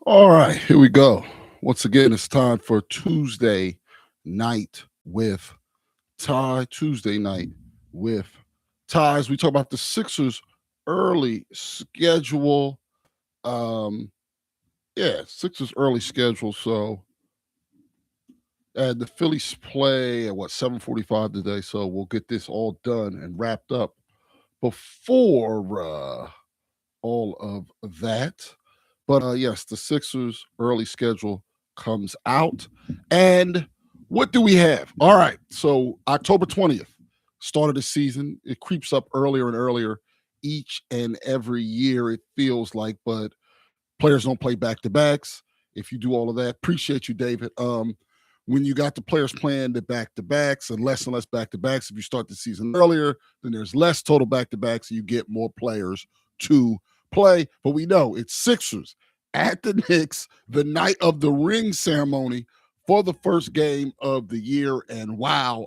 All right, here we go. Once again, it's time for Tuesday night with Ty. Tuesday night with Ties. We talk about the Sixers' early schedule. Um, Sixers' early schedule. So, the Phillies play at 7:45 today. So we'll get this all done and wrapped up before all of that. But yes, the Sixers' early schedule comes out. And what do we have? All right. So October 20th, start of the season. It creeps up earlier and earlier each and every year, it feels like, but players don't play back-to-backs. If you do all of that, appreciate you, David. When you got the players playing the back-to-backs and less back-to-backs, if you start the season earlier, then there's less total back-to-backs, and you get more players to play. But we know it's Sixers at the Knicks the night of the ring ceremony for the first game of the year. And wow,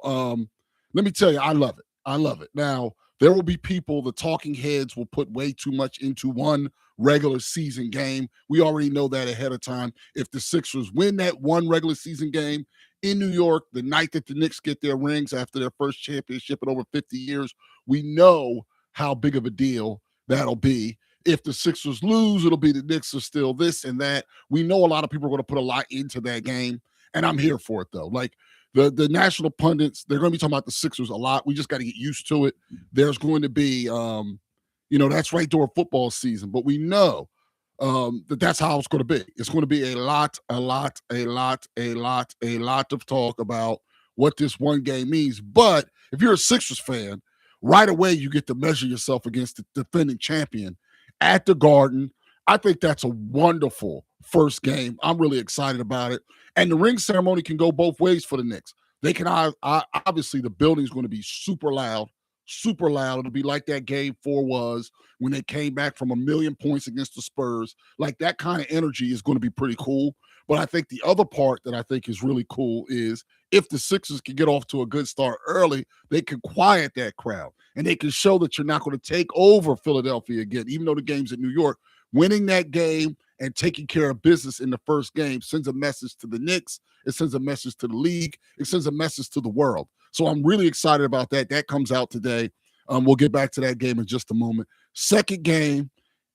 let me tell you, I love it. I love it. Now, there will be people, the talking heads will put way too much into one regular season game. We already know that ahead of time. If the Sixers win that one regular season game in New York, the night that the Knicks get their rings after their first championship in over 50 years, we know how big of a deal that'll be. If the Sixers lose, it'll be the Knicks are still this and that. We know a lot of people are going to put a lot into that game, and I'm here for it, though. Like, the national pundits, they're going to be talking about the Sixers a lot. We just got to get used to it. There's going to be, that's right during football season, but we know that's how it's going to be. It's going to be a lot of talk about what this one game means. But if you're a Sixers fan, right away you get to measure yourself against the defending champion at the Garden. I think that's a wonderful first game. I'm really excited about it. And the ring ceremony can go both ways for the Knicks. They can obviously, the building's going to be super loud. It'll be like that game 4 was when they came back from 1,000,000 points against the Spurs. Like, that kind of energy is going to be pretty cool. But I think the other part that I think is really cool is if the Sixers can get off to a good start early, they can quiet that crowd and they can show that you're not going to take over Philadelphia again, even though the game's in New York. Winning that game and taking care of business in the first game sends a message to the Knicks. It sends a message to the league. It sends a message to the world. So I'm really excited about that. That comes out today. We'll get back to that game in just a moment. Second game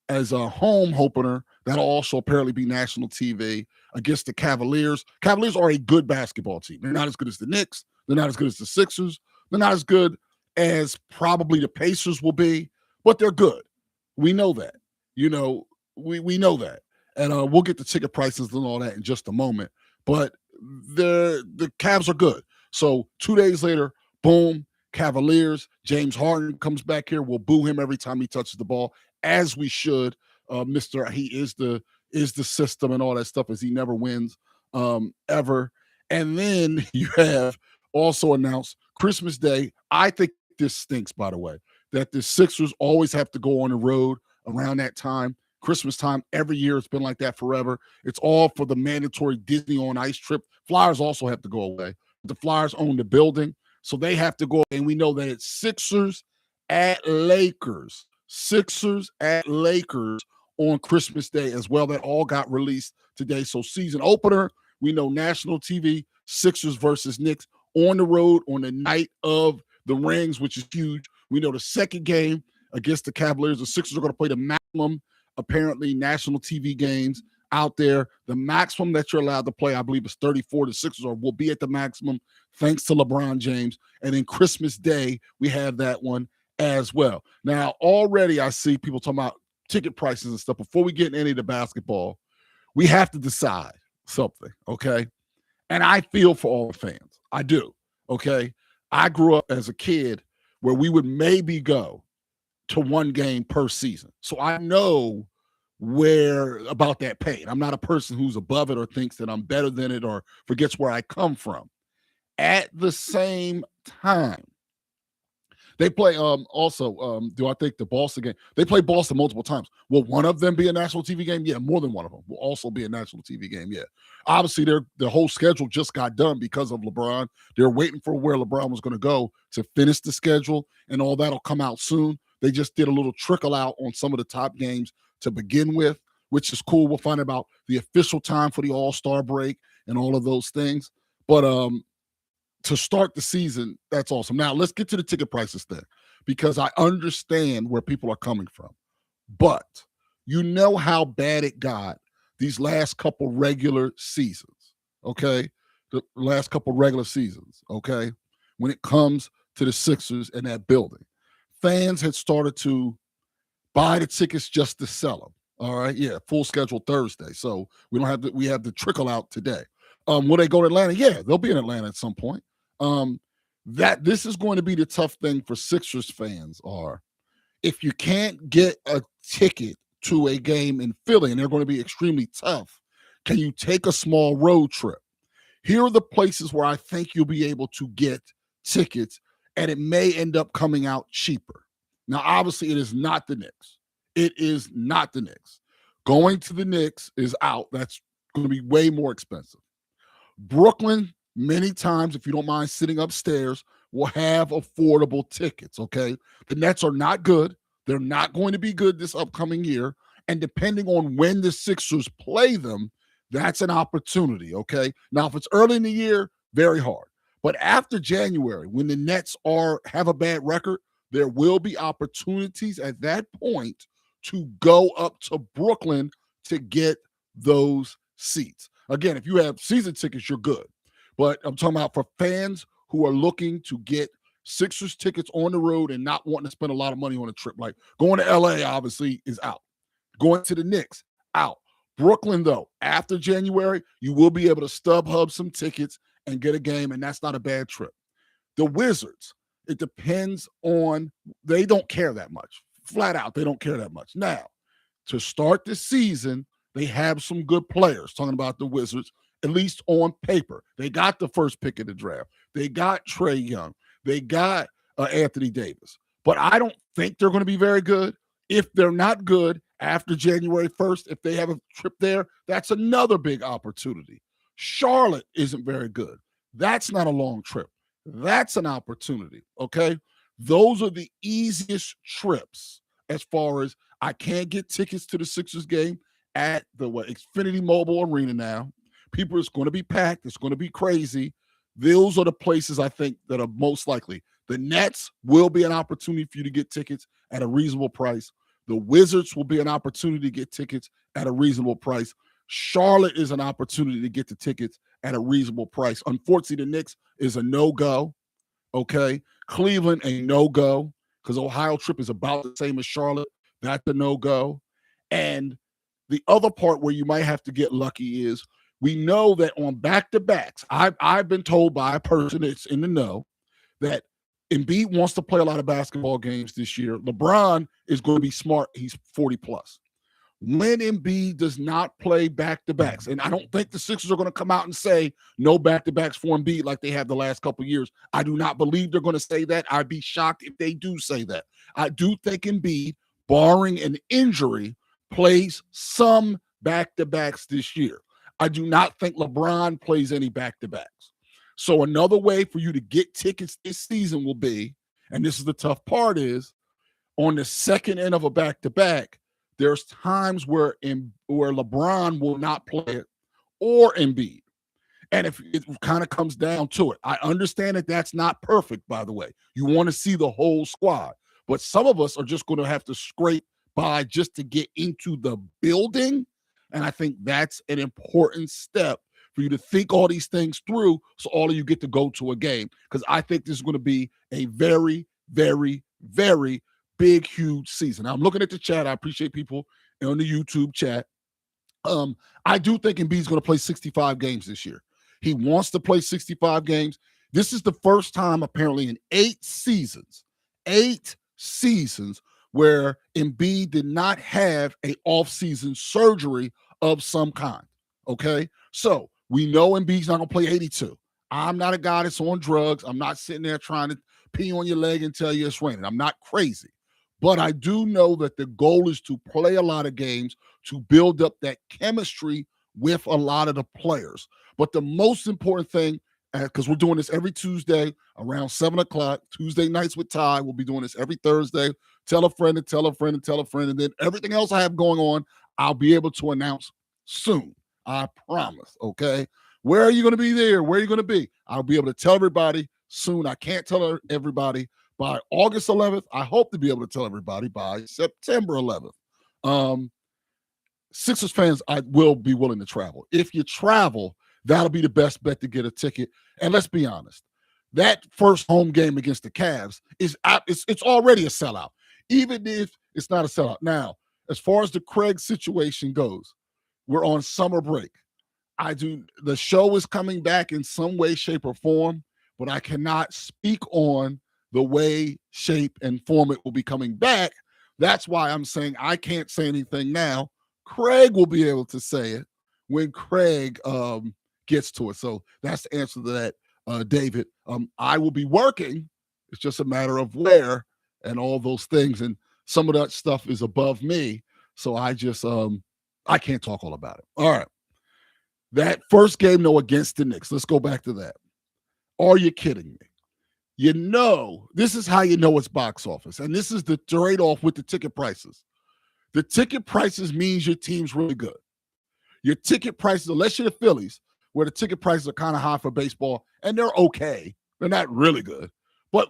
as a home opener, that'll also apparently be national TV against the Cavaliers. Cavaliers are a good basketball team. They're not as good as the Knicks. They're not as good as the Sixers. They're not as good as probably the Pacers will be, but they're good. We know that. We know that. And we'll get the ticket prices and all that in just a moment. But the Cavs are good. So 2 days later, boom, Cavaliers. James Harden comes back here. We'll boo him every time he touches the ball, as we should. He is the system and all that stuff, as he never wins ever. And then you have also announced Christmas Day. I think this stinks, by the way, that the Sixers always have to go on the road around that time. Christmas time, every year, it's been like that forever. It's all for the mandatory Disney on Ice trip. Flyers also have to go away. The Flyers own the building, so they have to go. And we know that it's Sixers at Lakers. Sixers at Lakers on Christmas Day as well. That all got released today. So season opener, we know national TV, Sixers versus Knicks on the road on the night of the rings, which is huge. We know the second game against the Cavaliers, the Sixers are going to play the maximum, apparently, national TV games out there. The maximum that you're allowed to play, I believe, is 34. The Sixers will be at the maximum thanks to LeBron James. And then Christmas Day, we have that one as well. Now, already I see people talking about ticket prices and stuff. Before we get into any of the basketball, we have to decide something, okay? And I feel for all the fans. I do, okay? I grew up as a kid where we would maybe go to one game per season. So I know where about that pain. I'm not a person who's above it or thinks that I'm better than it or forgets where I come from. At the same time, they play do I think the Boston game? They play Boston multiple times. Will one of them be a national TV game? Yeah, more than one of them will also be a national TV game. Yeah. Obviously, the whole schedule just got done because of LeBron. They're waiting for where LeBron was going to go to finish the schedule, and all that'll come out soon. They just did a little trickle out on some of the top games to begin with which is cool. We'll find out about the official time for the All-Star break and all of those things. But to start the season, that's awesome. Now, let's get to the ticket prices then, because I understand where people are coming from. But you know how bad it got these last couple regular seasons, okay? The last couple regular seasons, okay? When it comes to the Sixers and that building. Fans had started to buy the tickets just to sell them. All right. Yeah. Full schedule Thursday. So we have the trickle out today. Will they go to Atlanta? Yeah, they'll be in Atlanta at some point. That this is going to be the tough thing for Sixers fans are if you can't get a ticket to a game in Philly, and they're going to be extremely tough, can you take a small road trip? Here are the places where I think you'll be able to get tickets, and it may end up coming out cheaper. Now, obviously, it is not the Knicks. It is not the Knicks. Going to the Knicks is out. That's going to be way more expensive. Brooklyn, many times, if you don't mind sitting upstairs, will have affordable tickets, okay? The Nets are not good. They're not going to be good this upcoming year. And depending on when the Sixers play them, that's an opportunity, okay? Now, if it's early in the year, very hard. But after January, when the Nets have a bad record, there will be opportunities at that point to go up to Brooklyn to get those seats. Again, if you have season tickets, you're good. But I'm talking about for fans who are looking to get Sixers tickets on the road and not wanting to spend a lot of money on a trip. Like going to LA, obviously, is out. Going to the Knicks, out. Brooklyn, though, after January, you will be able to StubHub some tickets and get a game, and that's not a bad trip. The Wizards, it depends on, they don't care that much. Flat out, they don't care that much. Now, to start the season, they have some good players, talking about the Wizards, at least on paper. They got the first pick in the draft. They got Trae Young. They got Anthony Davis. But I don't think they're going to be very good. If they're not good after January 1st, if they have a trip there, that's another big opportunity. Charlotte isn't very good. That's not a long trip. That's an opportunity, okay? Those are the easiest trips as far as I can't get tickets to the Sixers game at the Xfinity Mobile Arena now. People, it's going to be packed. It's going to be crazy. Those are the places I think that are most likely. The Nets will be an opportunity for you to get tickets at a reasonable price. The Wizards will be an opportunity to get tickets at a reasonable price. Charlotte is an opportunity to get the tickets at a reasonable price. Unfortunately, the Knicks is a no-go, okay? Cleveland, a no-go, because Ohio trip is about the same as Charlotte. That's a no-go. And the other part where you might have to get lucky is we know that on back-to-backs, I've been told by a person that's in the know that Embiid wants to play a lot of basketball games this year. LeBron is going to be smart. He's 40-plus. When Embiid does not play back-to-backs, and I don't think the Sixers are going to come out and say no back-to-backs for Embiid like they have the last couple of years. I do not believe they're going to say that. I'd be shocked if they do say that. I do think Embiid, barring an injury, plays some back-to-backs this year. I do not think LeBron plays any back-to-backs. So another way for you to get tickets this season will be, and this is the tough part, is on the second end of a back-to-back, there's times where LeBron will not play it or Embiid. And if it kind of comes down to it, I understand that that's not perfect, by the way. You want to see the whole squad. But some of us are just going to have to scrape by just to get into the building. And I think that's an important step for you to think all these things through so all of you get to go to a game. Because I think this is going to be a very, very, very big, huge season. Now, I'm looking at the chat. I appreciate people on the YouTube chat. I do think Embiid's going to play 65 games this year. He wants to play 65 games. This is the first time, apparently, in 8 seasons, where Embiid did not have an off-season surgery of some kind, okay? So we know Embiid's not going to play 82. I'm not a guy that's on drugs. I'm not sitting there trying to pee on your leg and tell you it's raining. I'm not crazy. But I do know that the goal is to play a lot of games to build up that chemistry with a lot of the players. But the most important thing, because we're doing this every Tuesday around 7 o'clock, Tuesday nights with Ty. We'll be doing this every Thursday. Tell a friend and tell a friend and tell a friend. And then everything else I have going on, I'll be able to announce soon. I promise. Okay. Where are you going to be there? Where are you going to be? I'll be able to tell everybody soon. I can't tell everybody by August 11th. I hope to be able to tell everybody by September 11th. Sixers fans, I will be willing to travel. If you travel, that'll be the best bet to get a ticket. And let's be honest, that first home game against the Cavs is it's already a sellout, even if it's not a sellout. Now, as far as the Craig situation goes, we're on summer break. The show is coming back in some way, shape, or form, but I cannot speak on the way, shape, and form it will be coming back. That's why I'm saying I can't say anything now. Craig will be able to say it when Craig gets to it. So that's the answer to that, David. I will be working. It's just a matter of where and all those things. And some of that stuff is above me. So I just I can't talk all about it. All right. That first game, though, against the Knicks. Let's go back to that. Are you kidding me? You know, this is how you know it's box office. And this is the trade-off with the ticket prices. The ticket prices means your team's really good. Your ticket prices, unless you're the Phillies, where the ticket prices are kind of high for baseball, and they're okay. They're not really good. But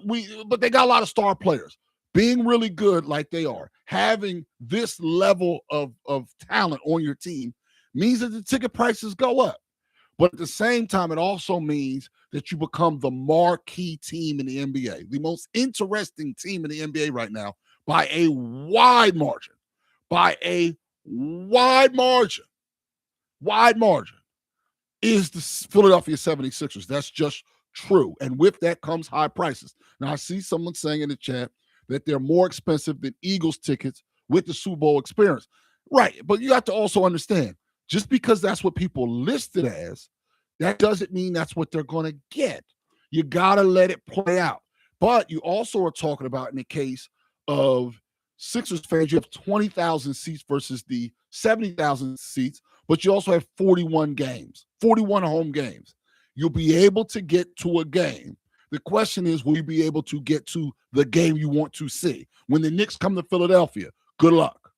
they got a lot of star players. Being really good like they are, having this level of talent on your team means that the ticket prices go up. But at the same time, it also means that you become the marquee team in the NBA, the most interesting team in the NBA right now by a wide margin. By a wide margin is the Philadelphia 76ers. That's just true. And with that comes high prices. Now, I see someone saying in the chat that they're more expensive than Eagles tickets with the Super Bowl experience. Right. But you have to also understand, just because that's what people list it as, that doesn't mean that's what they're going to get. You got to let it play out. But you also are talking about, in the case of Sixers fans, you have 20,000 seats versus the 70,000 seats, but you also have 41 home games. You'll be able to get to a game. The question is, will you be able to get to the game you want to see? When the Knicks come to Philadelphia, good luck.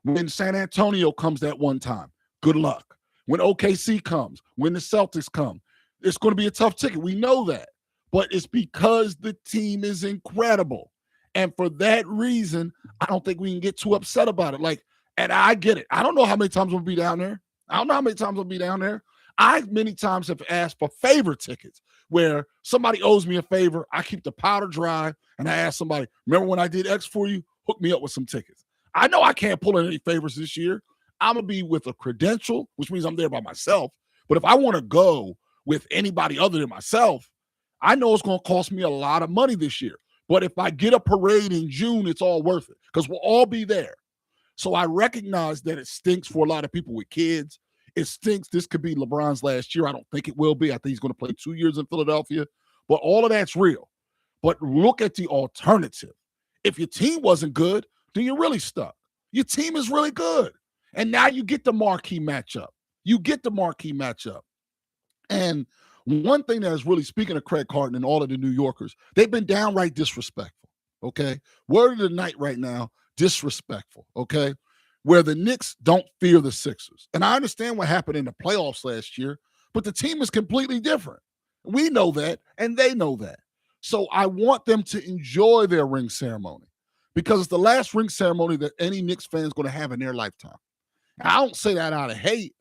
When San Antonio comes that one time, good luck. When OKC comes, when the Celtics come, it's going to be a tough ticket. We know that. But it's because the team is incredible. And for that reason, I don't think we can get too upset about it. And I get it. I don't know how many times we'll be down there. I many times have asked for favor tickets where somebody owes me a favor. I keep the powder dry and I ask somebody, remember when I did X for you? Hook me up with some tickets. I know I can't pull in any favors this year. I'm going to be with a credential, which means I'm there by myself. But if I want to go with anybody other than myself, I know it's going to cost me a lot of money this year. But if I get a parade in June, it's all worth it because we'll all be there. So I recognize that it stinks for a lot of people with kids. It stinks. This could be LeBron's last year. I don't think it will be. I think he's going to play 2 years in Philadelphia. But all of that's real. But look at the alternative. If your team wasn't good, then you're really stuck. Your team is really good. And now you get the marquee matchup. And one thing that is really, speaking of Craig Carton and all of the New Yorkers, they've been downright disrespectful, okay? Word of the night right now, disrespectful, okay? Where the Knicks don't fear the Sixers. And I understand what happened in the playoffs last year, but the team is completely different. We know that, and they know that. So I want them to enjoy their ring ceremony because it's the last ring ceremony that any Knicks fan is going to have in their lifetime. I don't say that out of hate.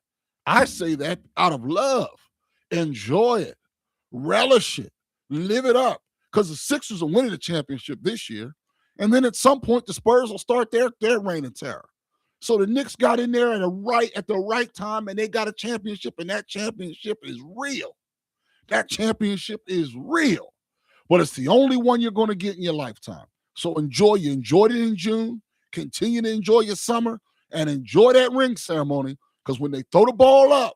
I say that out of love. Enjoy it. Relish it. Live it up. Because the Sixers are winning the championship this year. And then at some point, the Spurs will start their reign of terror. So the Knicks got in there at the right time, and they got a championship, and that championship is real. But it's the only one you're going to get in your lifetime. So enjoy. You enjoyed it in June. Continue to enjoy your summer and enjoy that ring ceremony. Because when they throw the ball up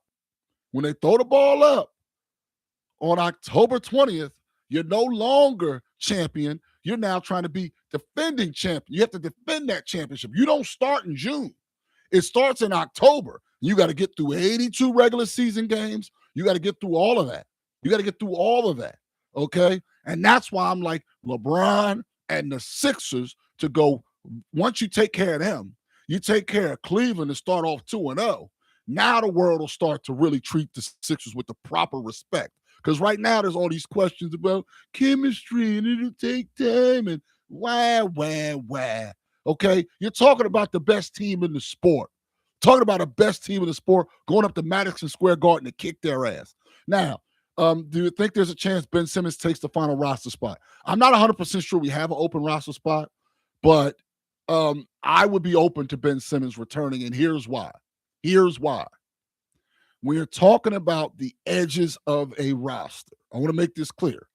on October 20th, you're no longer champion. You're now trying to be defending champion. You have to defend that championship. You don't start in June. It starts in October. You got to get through 82 regular season games. You got to get through all of that. Okay? And that's why I'm like LeBron and the Sixers to go, once you take care of them, You take care of Cleveland and start off 2-0. Now the world will start to really treat the Sixers with the proper respect. Because right now there's all these questions about chemistry and it'll take time and wah. Okay? You're talking about the best team in the sport. Talking about the best team in the sport going up to Madison Square Garden to kick their ass. Now, do you think there's a chance Ben Simmons takes the final roster spot? I'm not 100% sure we have an open roster spot, but I would be open to Ben Simmons returning, and here's why. Here's why. We're talking about the edges of a roster. I want to make this clear.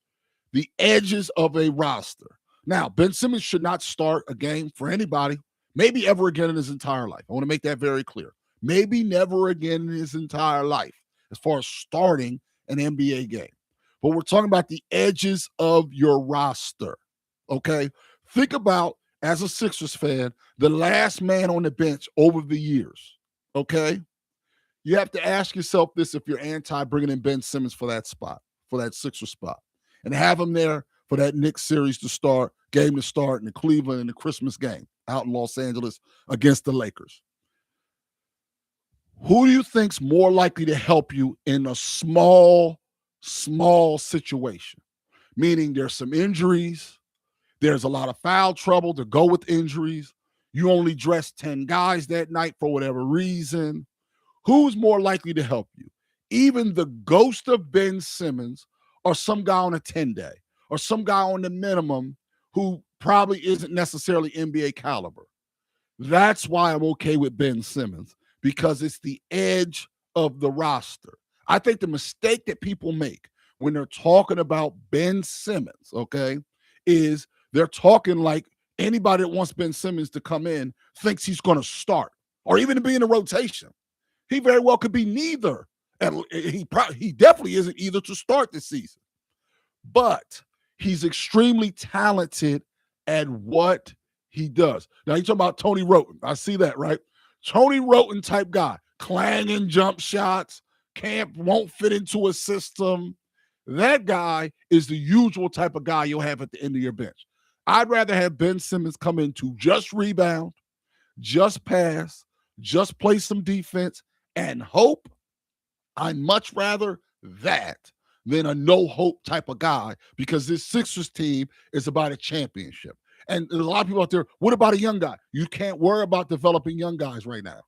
The edges of a roster. Now, Ben Simmons should not start a game for anybody, maybe ever again in his entire life. I want to make that very clear. Maybe never again in his entire life as far as starting an NBA game. But we're talking about the edges of your roster, okay? Think about, as a Sixers fan, the last man on the bench over the years, okay? You have to ask yourself this if you're anti bringing in Ben Simmons for that spot, for that Sixers spot, and have him there for that Knicks series to start, game to start in the Cleveland and the Christmas game out in Los Angeles against the Lakers. Who do you think's more likely to help you in a small situation? Meaning there's some injuries, there's a lot of foul trouble to go with injuries. You only dress 10 guys that night for whatever reason. Who's more likely to help you? Even the ghost of Ben Simmons or some guy on a 10-day or some guy on the minimum who probably isn't necessarily NBA caliber. That's why I'm okay with Ben Simmons, because it's the edge of the roster. I think the mistake that people make when they're talking about Ben Simmons, okay, is they're talking like anybody that wants Ben Simmons to come in thinks he's going to start or even to be in the rotation. He very well could be neither. And he definitely isn't either to start this season. But he's extremely talented at what he does. Now, you're talking about Tony Roten. I see that, right? Tony Roten type guy, clanging jump shots, won't fit into a system. That guy is the usual type of guy you'll have at the end of your bench. I'd rather have Ben Simmons come in to just rebound, just pass, just play some defense, and hope. I'd much rather that than a no-hope type of guy, because this Sixers team is about a championship. And there's a lot of people out there, what about a young guy? You can't worry about developing young guys right now.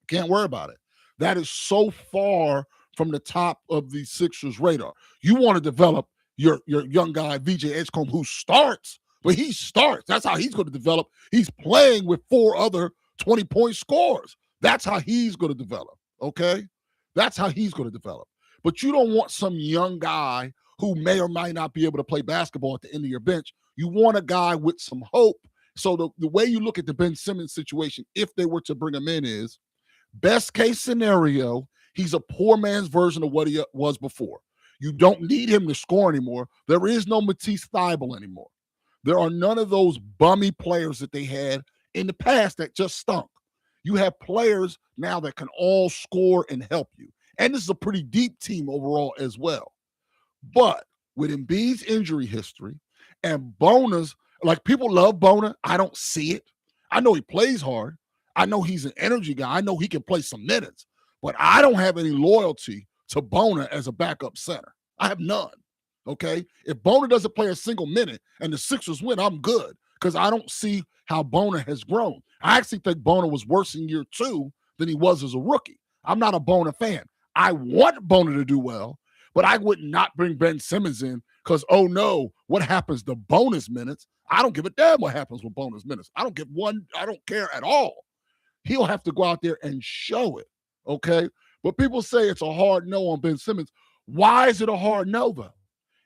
Can't worry about it. That is so far from the top of the Sixers radar. You want to develop your young guy, VJ Edgecombe, who starts, but he starts. That's how he's going to develop. He's playing with 4 other 20-point scorers. That's how he's going to develop, okay? That's how he's going to develop. But you don't want some young guy who may or might not be able to play basketball at the end of your bench. You want a guy with some hope. So the way you look at the Ben Simmons situation, if they were to bring him in, is best case scenario, he's a poor man's version of what he was before. You don't need him to score anymore. There is no Matisse Thybulle anymore. There are none of those bummy players that they had in the past that just stunk. You have players now that can all score and help you. And this is a pretty deep team overall as well. But with Embiid's injury history and Bona's, like, people love Bona. I don't see it. I know he plays hard. I know he's an energy guy. I know he can play some minutes. But I don't have any loyalty to Bona as a backup center. I have none, okay? If Bona doesn't play a single minute and the Sixers win, I'm good, because I don't see how Bona has grown. I actually think Bona was worse in year 2 than he was as a rookie. I'm not a Bona fan. I want Bona to do well, but I would not bring Ben Simmons in because, oh no, what happens to bonus minutes? I don't give a damn what happens with bonus minutes. I don't care at all. He'll have to go out there and show it, okay? But people say it's a hard no on Ben Simmons. Why is it a hard no, though?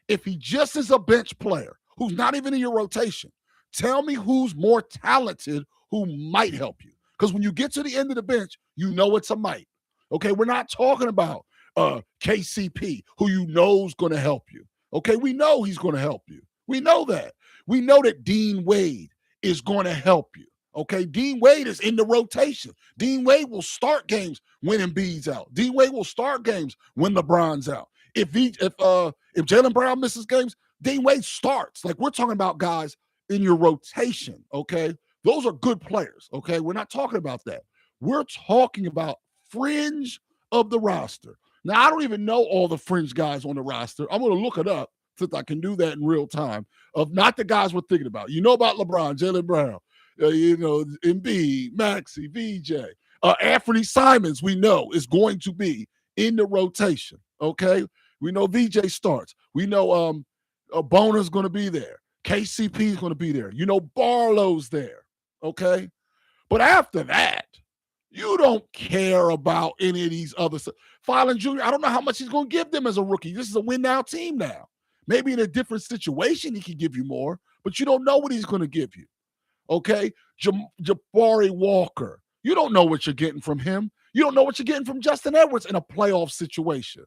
If he just is a bench player who's not even in your rotation, tell me who's more talented who might help you. Because when you get to the end of the bench, you know it's a might. Okay, we're not talking about KCP, who you know is going to help you. Okay, we know he's going to help you. We know that. We know that Dean Wade is going to help you. Okay, Dean Wade is in the rotation. Dean Wade will start games when Embiid's out. Dean Wade will start games when LeBron's out. If Jaylen Brown misses games, Dean Wade starts. Like, we're talking about guys in your rotation, okay? Those are good players, okay? We're not talking about that. We're talking about fringe of the roster. Now, I don't even know all the fringe guys on the roster. I'm going to look it up since I can do that in real time, of not the guys we're thinking about. You know about LeBron, Jaylen Brown, Embiid, Maxey, VJ. Anthony Simmons, we know, is going to be in the rotation, okay? We know VJ starts. We know Boner's going to be there. KCP is going to be there. You know Barlow's there, okay? But after that, you don't care about any of these other stuff. Filing Jr., I don't know how much he's going to give them as a rookie. This is a win-now team now. Maybe in a different situation he can give you more, but you don't know what he's going to give you, okay? Jabari Walker, you don't know what you're getting from him. You don't know what you're getting from Justin Edwards in a playoff situation.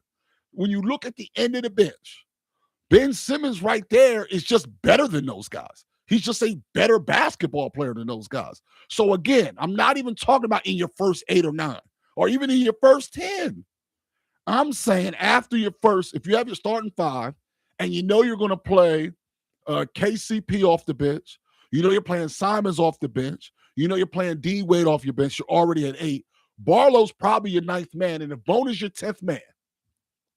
When you look at the end of the bench, Ben Simmons right there is just better than those guys. He's just a better basketball player than those guys. So again, I'm not even talking about in your first 8 or 9 or even in your first 10. I'm saying after your first, if you have your starting 5 and you know you're going to play KCP off the bench, you know you're playing Simons off the bench, you know you're playing D Wade off your bench, you're already at 8. Barlow's probably your 9th man, and if Boner's your 10th man,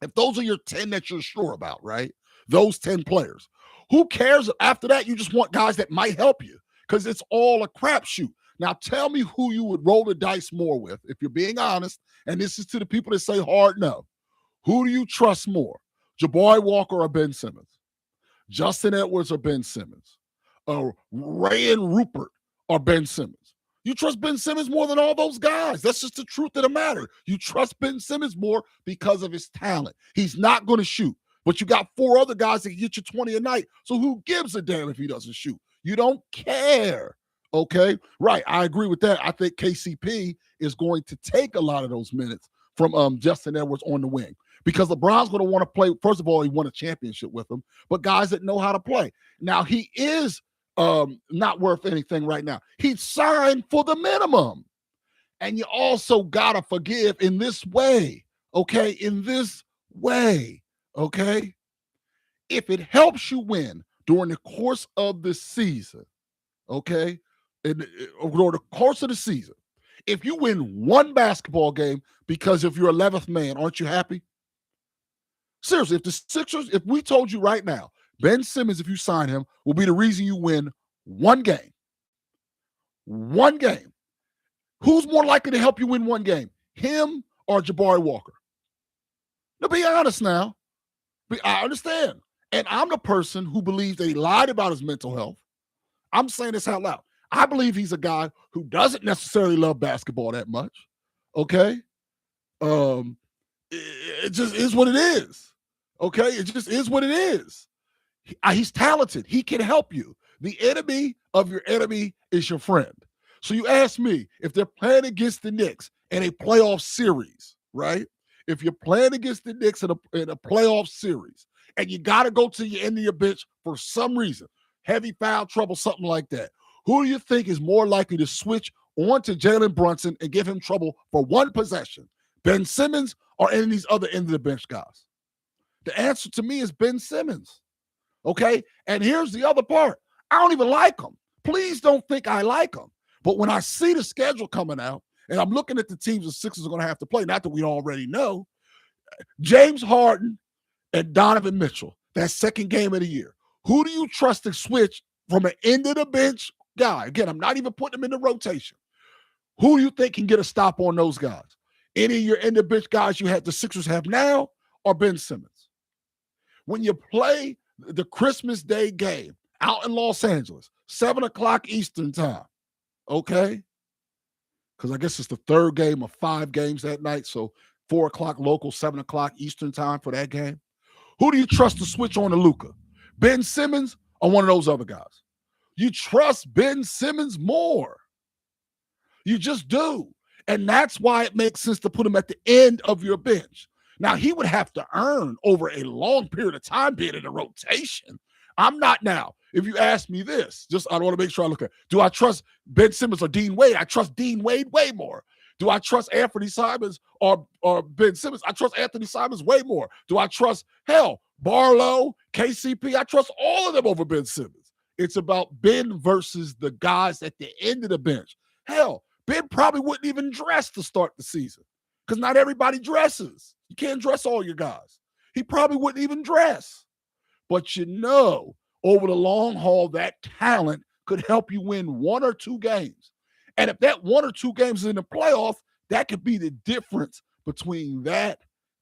if those are your 10 that you're sure about, right? Those 10 players. Who cares? After that, you just want guys that might help you because it's all a crapshoot. Now, tell me who you would roll the dice more with, if you're being honest, and this is to the people that say hard no. Who do you trust more? Jabari Walker or Ben Simmons? Justin Edwards or Ben Simmons? Rayan Rupert or Ben Simmons? You trust Ben Simmons more than all those guys. That's just the truth of the matter. You trust Ben Simmons more because of his talent. He's not going to shoot. But you got 4 other guys that can get you 20 a night. So who gives a damn if he doesn't shoot? You don't care. Okay? Right. I agree with that. I think KCP is going to take a lot of those minutes from Justin Edwards on the wing because LeBron's going to want to play. First of all, he won a championship with him, but guys that know how to play. Now, he is not worth anything right now. He signed for the minimum. And you also got to forgive in this way. Okay? In this way. Okay, if it helps you win during the course of the season, okay, during the course of the season, if you win one basketball game because of your 11th man, aren't you happy? Seriously, if the Sixers, if we told you right now, Ben Simmons, if you sign him, will be the reason you win one game, who's more likely to help you win one game, him or Jabari Walker? Now, be honest now. I understand. And I'm the person who believes that he lied about his mental health. I'm saying this out loud. I believe he's a guy who doesn't necessarily love basketball that much. Okay? It just is what it is. Okay? It just is what it is. He's talented. He can help you. The enemy of your enemy is your friend. So you ask me, if they're playing against the Knicks in a playoff series, right? If you're playing against the Knicks in a playoff series and you got to go to the end of your bench for some reason, heavy foul trouble, something like that, who do you think is more likely to switch on to Jalen Brunson and give him trouble for one possession? Ben Simmons or any of these other end of the bench guys? The answer to me is Ben Simmons. Okay? And here's the other part. I don't even like him. Please don't think I like him. But when I see the schedule coming out, and I'm looking at the teams the Sixers are going to have to play, not that we already know, James Harden and Donovan Mitchell, that second game of the year. Who do you trust to switch from an end-of-the-bench guy? Again, I'm not even putting them in the rotation. Who do you think can get a stop on those guys? Any of your end-of-bench guys you had the Sixers have now or Ben Simmons? When you play the Christmas Day game out in Los Angeles, 7 o'clock Eastern time, okay? Because I guess it's the third game of 5 games that night. So 4 o'clock local, 7 o'clock Eastern time for that game. Who do you trust to switch on to Luka? Ben Simmons or one of those other guys? You trust Ben Simmons more. You just do. And that's why it makes sense to put him at the end of your bench. Now, he would have to earn over a long period of time being in a rotation. I'm not now. If you ask me this, just I want to make sure I look at, do I trust Ben Simmons or Dean Wade? I trust Dean Wade way more. Do I trust Anthony Simons or Ben Simmons? I trust Anthony Simons way more. Do I trust, Barlow, KCP? I trust all of them over Ben Simmons. It's about Ben versus the guys at the end of the bench. Hell, Ben probably wouldn't even dress to start the season because not everybody dresses. You can't dress all your guys. He probably wouldn't even dress. But over the long haul, that talent could help you win 1 or 2 games. And if that 1 or 2 games is in the playoff, that could be the difference between that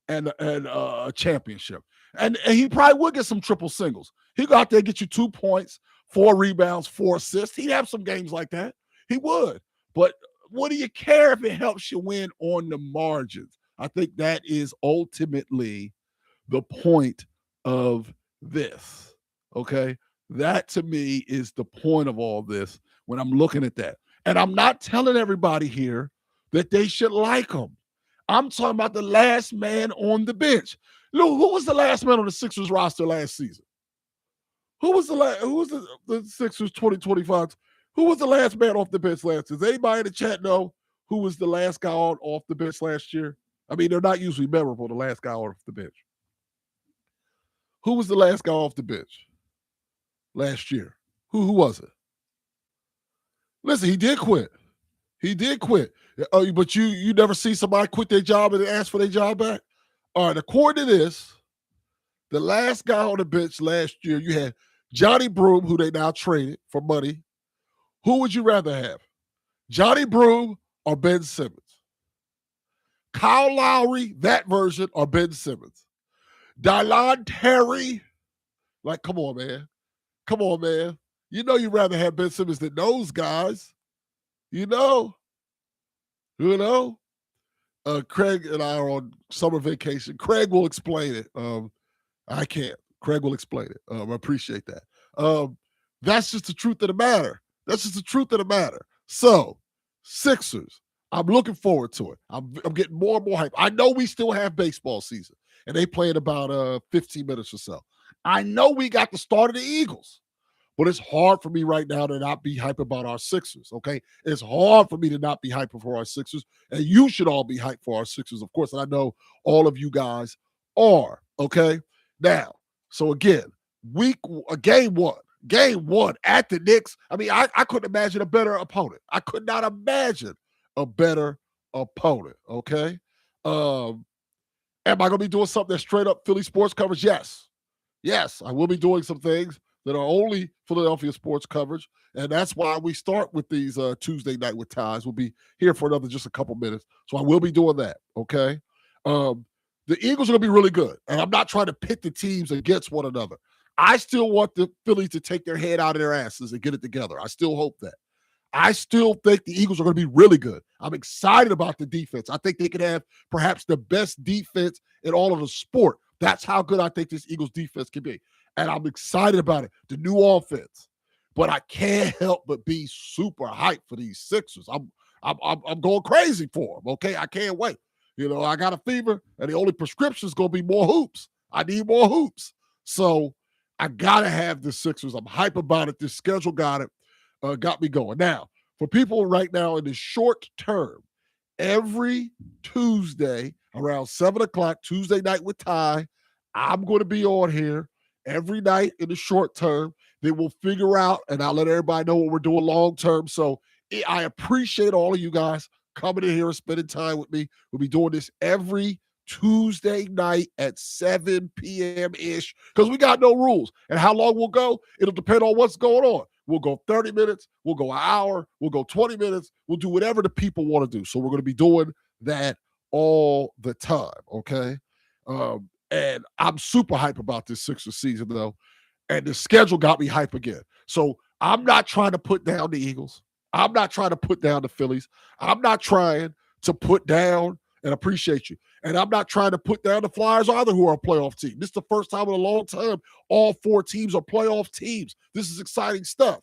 and a championship. And he probably would get some triple singles. He'd go out there and get you 2 points, 4 rebounds, 4 assists. He'd have some games like that. He would. But what do you care if it helps you win on the margins? I think that is ultimately the point of this. Okay? That to me is the point of all this when I'm looking at that. And I'm not telling everybody here that they should like him. I'm talking about the last man on the bench. Lou, who was the last man on the Sixers roster last season? Who was the Sixers 2025? Who was the last man off the bench last year? Does anybody in the chat know who was the last guy off the bench last year? I mean, they're not usually memorable, the last guy off the bench. Who was the last guy off the bench last year? Who was it? Listen, he did quit. He did quit. But you never see somebody quit their job and ask for their job back? All right, according to this, the last guy on the bench last year, you had Johnny Broome, who they now traded for money. Who would you rather have? Johnny Broome or Ben Simmons? Kyle Lowry, that version, or Ben Simmons? Dylan Terry? Like, come on, man. Come on, man. You know you'd rather have Ben Simmons than those guys. You know. Craig and I are on summer vacation. Craig will explain it. I can't. Craig will explain it. I appreciate that. That's just the truth of the matter. That's just the truth of the matter. So, Sixers, I'm looking forward to it. I'm getting more and more hype. I know we still have baseball season, and they play in about 15 minutes or so. I know we got the start of the Eagles, but it's hard for me right now to not be hype about our Sixers, okay? It's hard for me to not be hype for our Sixers, and you should all be hyped for our Sixers, of course, and I know all of you guys are, okay? Now, so again, game one at the Knicks. I mean, I couldn't imagine a better opponent. I could not imagine a better opponent, okay? Am I going to be doing something that's straight up Philly sports coverage? Yes. Yes, I will be doing some things that are only Philadelphia sports coverage, and that's why we start with these Tuesday night with ties. We'll be here for just a couple minutes, so I will be doing that, okay? The Eagles are going to be really good, and I'm not trying to pit the teams against one another. I still want the Phillies to take their head out of their asses and get it together. I still hope that. I still think the Eagles are going to be really good. I'm excited about the defense. I think they could have perhaps the best defense in all of the sport. That's how good I think this Eagles defense can be. And I'm excited about it. The new offense. But I can't help but be super hyped for these Sixers. I'm going crazy for them, okay? I can't wait. I got a fever, and the only prescription is going to be more hoops. I need more hoops. So I got to have the Sixers. I'm hype about it. This schedule got me going. Now, for people right now in the short term, every Tuesday around 7 o'clock, Tuesday night with Ty, I'm going to be on here every night in the short term. Then we'll figure out, and I'll let everybody know what we're doing long term. So I appreciate all of you guys coming in here and spending time with me. We'll be doing this every Tuesday night at 7 p.m.-ish because we got no rules. And how long we'll go, it'll depend on what's going on. We'll go 30 minutes. We'll go an hour. We'll go 20 minutes. We'll do whatever the people want to do. So we're going to be doing that all the time, okay? And I'm super hype about this Sixers season, though. And the schedule got me hype again. So I'm not trying to put down the Eagles. I'm not trying to put down the Phillies. I'm not trying to put down, and appreciate you, and I'm not trying to put down the Flyers either, who are a playoff team. This is the first time in a long time all 4 teams are playoff teams. This is exciting stuff.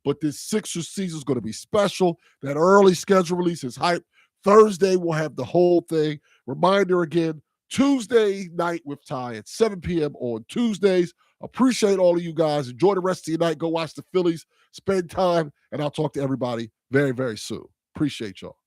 But this Sixers season is going to be special. That early schedule release is hype. Thursday, we'll have the whole thing. Reminder again, Tuesday night with Ty at 7 p.m. on Tuesdays. Appreciate all of you guys. Enjoy the rest of your night. Go watch the Phillies. Spend time, and I'll talk to everybody very, very soon. Appreciate y'all.